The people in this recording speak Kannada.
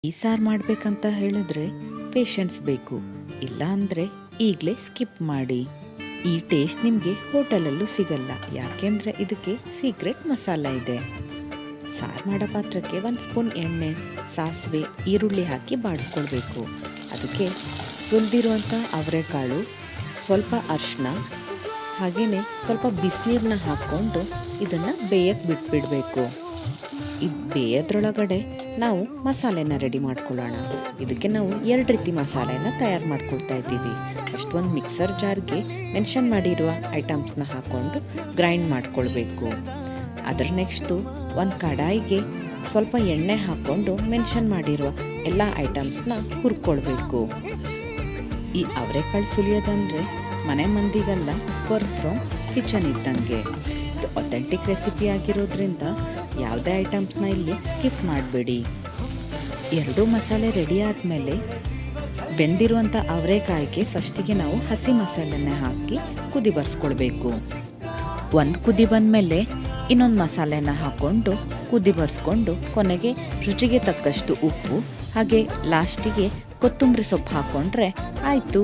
ಈ ಸಾರು ಮಾಡಬೇಕಂತ ಹೇಳಿದ್ರೆ ಪೇಷನ್ಸ್ ಬೇಕು, ಇಲ್ಲ ಅಂದರೆ ಈಗಲೇ ಸ್ಕಿಪ್ ಮಾಡಿ. ಈ ಟೇಸ್ಟ್ ನಿಮಗೆ ಹೋಟೆಲಲ್ಲೂ ಸಿಗಲ್ಲ, ಯಾಕೆಂದರೆ ಇದಕ್ಕೆ ಸೀಕ್ರೆಟ್ ಮಸಾಲ ಇದೆ. ಸಾರು ಮಾಡೋ ಪಾತ್ರಕ್ಕೆ 1 ಸ್ಪೂನ್ ಎಣ್ಣೆ, ಸಾಸಿವೆ, ಈರುಳ್ಳಿ ಹಾಕಿ ಬಾಡಿಸ್ಕೊಳ್ಬೇಕು. ಅದಕ್ಕೆ ಸುಲಿದಿರುವಂಥ ಅವರೆಕಾಳು, ಸ್ವಲ್ಪ ಅರಿಶಿನ, ಹಾಗೆಯೇ ಸ್ವಲ್ಪ ಬಿಸಿನೀರನ್ನ ಹಾಕ್ಕೊಂಡು ಇದನ್ನು ಬೇಯಕ್ಕೆ ಬಿಟ್ಬಿಡಬೇಕು. ಇದು ಬೇಯೋದ್ರೊಳಗಡೆ ನಾವು ಮಸಾಲೆನ ರೆಡಿ ಮಾಡ್ಕೊಳ್ಳೋಣ. ಇದಕ್ಕೆ ನಾವು 2 ರೀತಿ ಮಸಾಲೆನ ತಯಾರು ಮಾಡ್ಕೊಳ್ತಾ ಇದ್ದೀವಿ. ಫಸ್ಟ್ ಒಂದು ಮಿಕ್ಸರ್ ಜಾರ್ಗೆ ಮೆನ್ಷನ್ ಮಾಡಿರುವ ಐಟಮ್ಸ್ನ ಹಾಕ್ಕೊಂಡು ಗ್ರೈಂಡ್ ಮಾಡ್ಕೊಳ್ಬೇಕು. ಅದರ ನೆಕ್ಸ್ಟು ಒಂದು ಕಡಾಯಿಗೆ ಸ್ವಲ್ಪ ಎಣ್ಣೆ ಹಾಕ್ಕೊಂಡು ಮೆನ್ಷನ್ ಮಾಡಿರುವ ಎಲ್ಲ ಐಟಮ್ಸ್ನ ಹುರ್ಕೊಳ್ಬೇಕು. ಈ ಅವರೆಕಾಳು ಸುಲಿಯೋದಂದರೆ ಮನೆ ಮಂದಿಗೆಲ್ಲ ವರ್ಕ್ ಫ್ರಮ್ ಕಿಚನ್ ಇದ್ದಂಗೆ. ಇದು ಅಥೆಂಟಿಕ್ ರೆಸಿಪಿ ಆಗಿರೋದ್ರಿಂದ ಯಾವುದೇ ಐಟಮ್ಸ್ನ ಇಲ್ಲಿ ಸ್ಕಿಪ್ ಮಾಡಬೇಡಿ. 2 ಮಸಾಲೆ ರೆಡಿ ಆದಮೇಲೆ ಬೆಂದಿರುವಂಥ ಅವರೆಕಾಯಿಗೆ ಫಸ್ಟಿಗೆ ನಾವು ಹಸಿ ಮಸಾಲೆನ ಹಾಕಿ ಕುದಿ ಬರ್ಸ್ಕೊಳ್ಬೇಕು. ಒಂದು ಕುದಿ ಬಂದಮೇಲೆ ಇನ್ನೊಂದು ಮಸಾಲೆನ ಹಾಕ್ಕೊಂಡು ಕುದಿ ಬರ್ಸ್ಕೊಂಡು ಕೊನೆಗೆ ರುಚಿಗೆ ತಕ್ಕಷ್ಟು ಉಪ್ಪು ಹಾಗೆ ಲಾಸ್ಟಿಗೆ ಕೊತ್ತಂಬರಿ ಸೊಪ್ಪು ಹಾಕ್ಕೊಂಡ್ರೆ ಆಯಿತು.